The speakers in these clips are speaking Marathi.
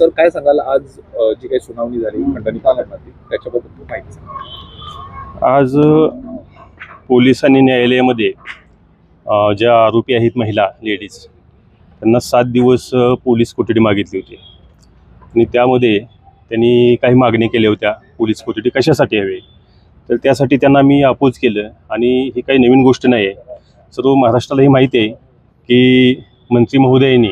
सर काय सांगाल आज जी काही सुनावणी झाली खंडणीकालामध्ये त्याच्याबद्दल माहिती सांगा. आज पोलिसांनी न्यायालयामध्ये ज्या आरोपी आहेत महिला लेडीज त्यांना 7 दिवस पोलीस कोठडी मागितली होती आणि त्यामध्ये त्यांनी काही मागणी केल्या होत्या. पोलीस कोठडी कशासाठी हवी तर त्यासाठी त्यांना मी अपोज केलं आणि ही काही नवीन गोष्ट नाही आहे. सर्व महाराष्ट्राला ही माहिती आहे की मंत्री महोदयांनी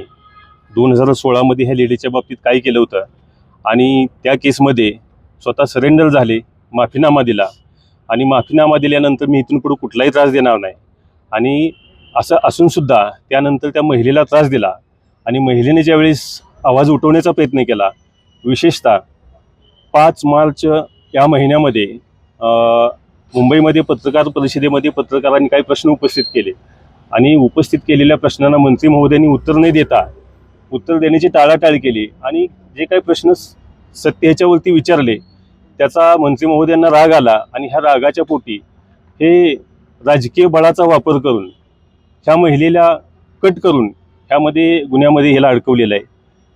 2016मध्ये ह्या लेडीजच्या बाबतीत काय केलं होतं आणि त्या केसमध्ये स्वतः सरेंडर झाले, माफीनामा दिला आणि माफीनामा दिल्यानंतर मी इथून पुढे कुठलाही त्रास देणार नाही आणि असं असूनसुद्धा त्यानंतर त्या महिलेला त्रास दिला आणि महिलेने ज्यावेळेस आवाज उठवण्याचा प्रयत्न केला, विशेषतः 5 मार्च या महिन्यामध्ये मुंबईमध्ये पत्रकार परिषदेमध्ये पत्रकारांनी काही प्रश्न उपस्थित केले आणि उपस्थित केलेल्या प्रश्नांना मंत्री महोदयांनी उत्तर न देता उत्तर देण्याची टाळाटाळ केली आणि जे काही प्रश्न सत्य ह्याच्यावरती विचारले त्याचा मंत्री महोदयांना राग आला आणि ह्या रागाच्या पोटी हे राजकीय बळाचा वापर करून ह्या महिलेला कट करून ह्यामध्ये गुन्ह्यामध्ये ह्याला अडकवलेलं आहे.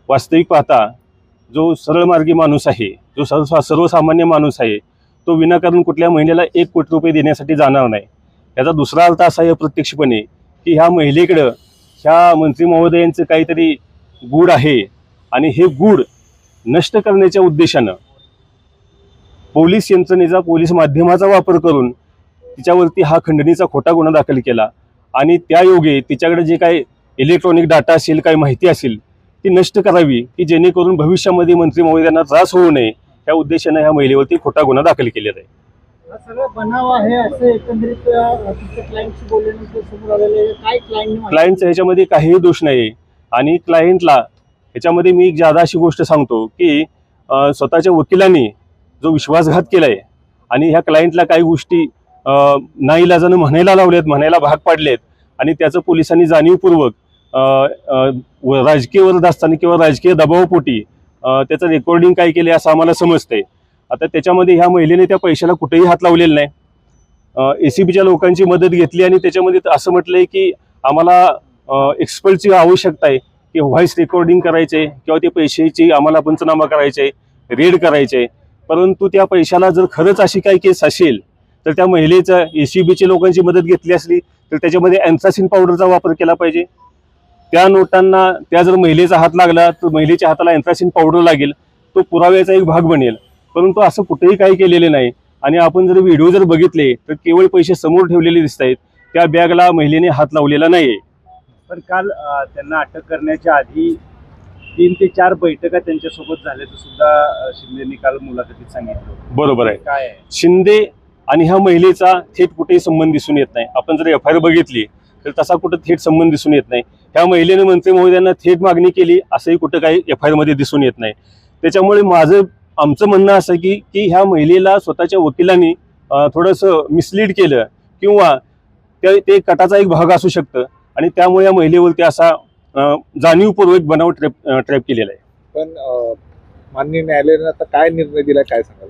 वास्तविक पाहता जो सरळमार्गी माणूस आहे, जो सर्वसामान्य माणूस आहे, तो विनाकारण कुठल्या महिलेला 1 कोटी रुपये देण्यासाठी जाणार नाही. याचा दुसरा अर्थ असा आहे प्रत्यक्षपणे की ह्या महिलेकडं ह्या मंत्री महोदयांचं काहीतरी गूढ आहे आणि हे गूढ नष्ट करण्याच्या उद्देशानं पोलीस यंत्रणेचा, पोलीस माध्यमाचा वापर करून तिच्यावरती हा खंडणीचा खोटा गुन्हा दाखल केला आणि त्यायोगे तिच्याकडे जे काही इलेक्ट्रॉनिक डाटा असेल, काही माहिती असेल ती नष्ट करावी की जेणेकरून भविष्यामध्ये मंत्री महोदयांना त्रास होऊ नये या उद्देशाने ह्या महिलेवरती खोटा गुन्हा दाखल केलेला आहे. सगळं बनाव आहे असं एकंदरीत क्लायंटशी बोलल्यानंतर समोर आलेलं आहे. काय क्लायंटचा ह्याच्यामध्ये काहीही दोष नाही आणि क्लायंटला ह्याच्यामध्ये मी एक ज्यादा अशी गोष्ट सांगतो की स्वतःच्या वकिलांनी जो विश्वासघात केला आहे आणि ह्या क्लायंटला काही गोष्टी नाईलाजानं म्हणायला लावल्यात, म्हणायला भाग पाडलेत आणि त्याचं पोलिसांनी जाणीवपूर्वक राजकीय वरदास्तानी किंवा राजकीय दबावापोटी त्याचं रेकॉर्डिंग काय केले असं आम्हाला समजतंय. आता त्याच्यामध्ये ह्या महिलेने त्या पैशाला कुठेही हात लावलेला नाही. ACBच्या लोकांची मदत घेतली आणि त्याच्यामध्ये असं म्हटलंय की आम्हाला एक्सपर्टची आवश्यकता आहे की व्हॉइस रेकॉर्डिंग करायचे किंवा ते पैशाची आम्हाला पंचनामा करायचे, रेड करायचे. परंतु त्या पैशाला जर खरंच अशी काही केस असेल तर त्या महिलेचा ACBची लोकांची मदत घेतली असली तर त्याच्यामध्ये अँथ्रासिन पावडरचा वापर केला पाहिजे. त्या नोटांना त्या जर महिलेचा हात लागला तर महिलेच्या हाताला अँथ्रासिन पावडर लागेल, तो पुराव्याचा एक भाग बनेल. परंतु असं कुठेही काही केलेले नाही आणि आपण जर व्हिडिओ जर बघितले तर केवळ पैसे समोर ठेवलेले दिसत आहेत, त्या बॅगला महिलेने हात लावलेला नाही. पण काल त्यांना अटक करण्याच्या आधी 3 ते 4 बैठका त्यांच्यासोबत झाल्याचं सुद्धा शिंदेंनी काल मुलाखतीत सांगितलं. बरोबर आहे. काय आहे शिंदे आणि ह्या महिलेचा थेट कुठेही संबंध दिसून येत नाही. आपण जर FIR बघितली तर तसा कुठं थेट संबंध दिसून येत नाही. ह्या महिलेने मंत्री महोदयांना थेट मागणी केली असंही कुठं काही FIR मध्ये दिसून येत नाही. त्याच्यामुळे आमचं म्हणणं असं की ह्या महिलेला स्वतःच्या वकिलांनी थोडंसं मिसलीड केलं किंवा ते कटाचा एक भाग असू शकतं आणि त्यामुळे या महिलेवरती असा जाणीवपूर्वक बनाव ट्रॅप केलेला आहे. पण माननीय न्यायालयाने आता काय निर्णय दिला काय सांगाल?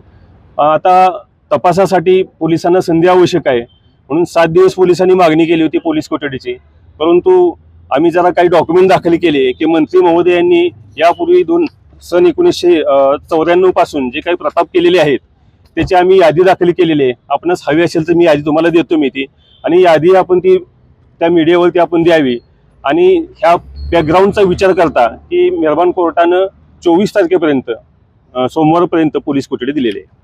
आता तपासासाठी पोलिसांना संधी आवश्यक आहे म्हणून 7 दिवस पोलिसांनी मागणी केली होती पोलीस कोठडीची. परंतु आम्ही जरा काही डॉक्युमेंट दाखल केले की मंत्री महोदयांनी यापूर्वी सन 1994 पासून जे काही प्रताप केलेले आहेत त्याची आम्ही यादी दाखल केलेली आहे. आपणास हवी असेल तर मी यादी तुम्हाला देतो मी ती आणि यादी आपण ती त्या मीडियावरती आपण द्यावी आणि ह्या बॅकग्राऊंडचा विचार करता की मेहरबान कोर्टानं 24 तारखेपर्यंत सोमवारपर्यंत पोलीस कोठडी दिलेली आहे.